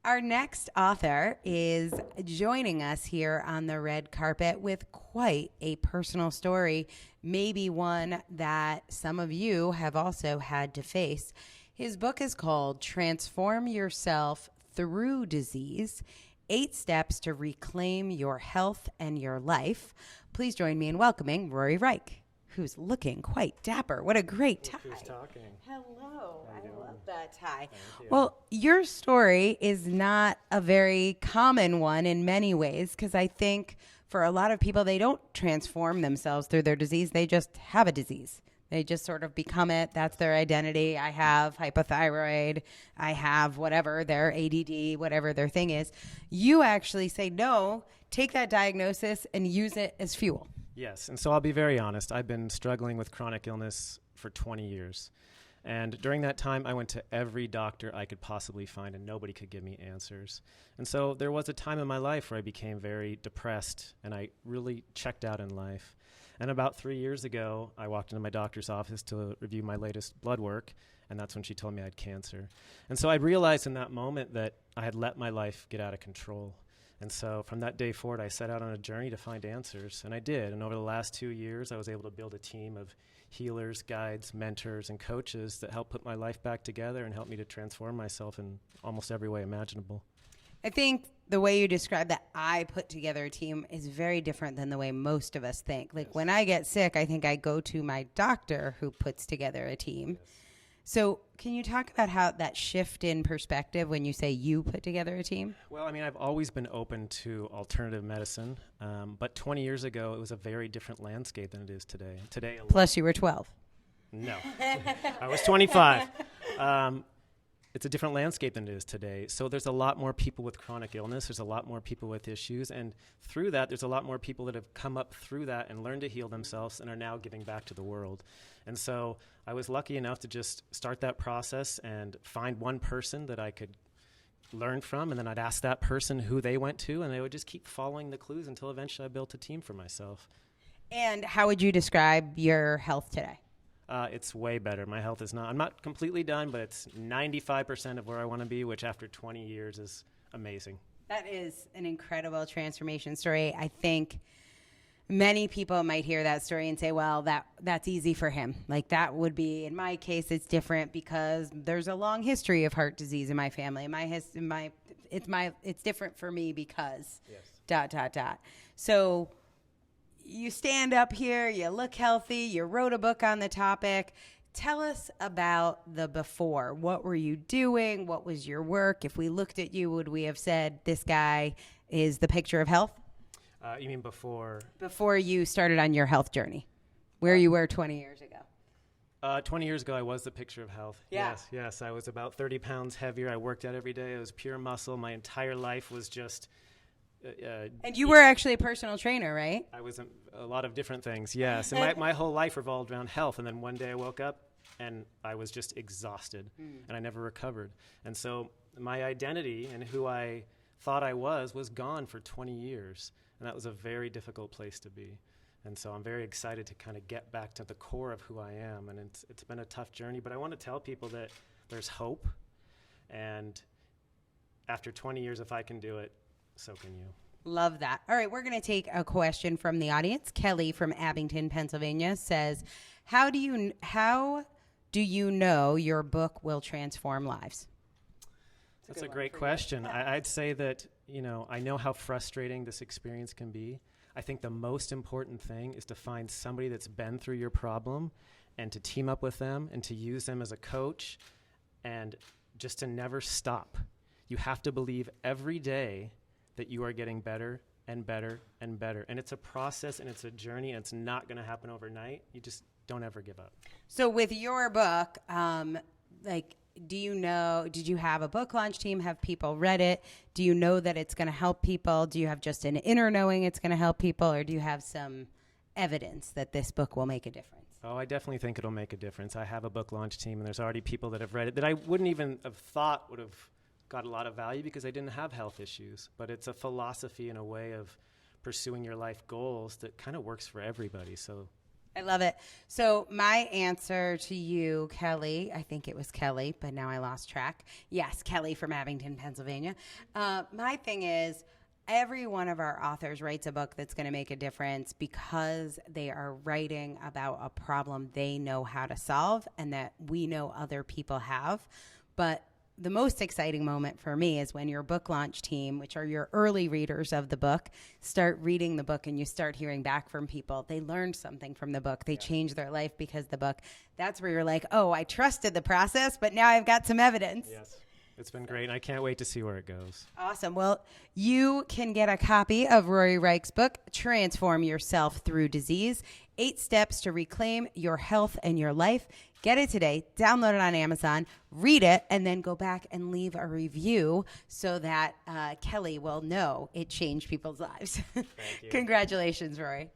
Our next author is joining us here on the red carpet with quite a personal story, maybe one that some of you have also had to face. His book is called Transform Yourself Through Disease, 8 Steps to Reclaim Your Health and Your Life. Please join me in welcoming Rory Reich, who's looking quite dapper. What a great tie. Who's talking? Hello. How you doing? I love that tie. Thank you. Well, your story is not a very common one in many ways, because I think for a lot of people, they don't transform themselves through their disease. They just have a disease. They just sort of become it. That's their identity. I have hypothyroid. I have whatever, their ADD, whatever their thing is. You actually say, no, take that diagnosis and use it as fuel. Yes, and so I'll be very honest. I've been struggling with chronic illness for 20 years. And during that time, I went to every doctor I could possibly find, and nobody could give me answers. And so there was a time in my life where I became very depressed, and I really checked out in life. And about 3 years ago, I walked into my doctor's office to review my latest blood work, and that's when she told me I had cancer. And so I realized in that moment that I had let my life get out of control. And so from that day forward, I set out on a journey to find answers, and I did. And over the last 2 years, I was able to build a team of healers, guides, mentors, and coaches that helped put my life back together and helped me to transform myself in almost every way imaginable. I think the way you describe that I put together a team is very different than the way most of us think. Like Yes. when I get sick, I think I go to my doctor who puts together a team. Yes. So can you talk about how that shift in perspective when you say you put together a team? Well, I mean, I've always been open to alternative medicine, but 20 years ago, it was a very different landscape than it is today. Today, Plus you were 12. no, I was 25. It's a different landscape than it is today. So there's a lot more people with chronic illness. There's a lot more people with issues. And through that, there's a lot more people that have come up through that and learned to heal themselves and are now giving back to the world. And so I was lucky enough to just start that process and find one person that I could learn from. And then I'd ask that person who they went to, and they would just keep following the clues until eventually I built a team for myself. And how would you describe your health today? It's way better. My health is not, I'm not completely done, but it's 95% of where I want to be, which after 20 years is amazing. That is an incredible transformation story. I think many people might hear that story and say, well, that's easy for him. Like that would be, in my case, it's different because there's a long history of heart disease in my family. It's different for me because ... So you stand up here, you look healthy, you wrote a book on the topic. Tell us about the before. What were you doing? What was your work? If we looked at you, would we have said this guy is the picture of health? You mean before? Before you started on your health journey, where you were 20 years ago. 20 years ago, I was the picture of health. Yeah. Yes. I was about 30 pounds heavier. I worked out every day. It was pure muscle. My entire life was just... and you were actually a personal trainer, right? I was a lot of different things, yes. And my whole life revolved around health. And then one day I woke up and I was just exhausted and I never recovered. And so my identity and who I thought I was gone for 20 years. And that was a very difficult place to be. And so I'm very excited to kind of get back to the core of who I am. And it's been a tough journey, but I want to tell people that there's hope. And after 20 years, if I can do it, so can you. Love that. All right, we're going to take a question from the audience. Kelly from Abington, Pennsylvania says, how do you know your book will transform lives? That's a great question. I'd say that, I know how frustrating this experience can be. I think the most important thing is to find somebody that's been through your problem and to team up with them and to use them as a coach and just to never stop. You have to believe every day that you are getting better and better and better. And it's a process and it's a journey and it's not going to happen overnight. You just don't ever give up. So with your book, did you have a book launch team? Have people read it? Do you know that it's going to help people? Do you have just an inner knowing it's going to help people? Or do you have some evidence that this book will make a difference? Oh, I definitely think it'll make a difference. I have a book launch team and there's already people that have read it that I wouldn't even have thought would have got a lot of value because they didn't have health issues. But it's a philosophy and a way of pursuing your life goals that kind of works for everybody. So I love it. So my answer to you, Kelly, I think it was Kelly, but now I lost track. Yes, Kelly from Abington, Pennsylvania. My thing is, every one of our authors writes a book that's going to make a difference because they are writing about a problem they know how to solve and that we know other people have. But the most exciting moment for me is when your book launch team, which are your early readers of the book, start reading the book and you start hearing back from people. They learned something from the book. They changed their life because of the book. That's where you're like, oh, I trusted the process, but now I've got some evidence. Yes. It's been great, and I can't wait to see where it goes. Awesome. Well, you can get a copy of Rory Reich's book, Transform Yourself Through Disease, 8 Steps to Reclaim Your Health and Your Life. Get it today, download it on Amazon, read it, and then go back and leave a review so that Kelly will know it changed people's lives. Thank you. Congratulations, Rory.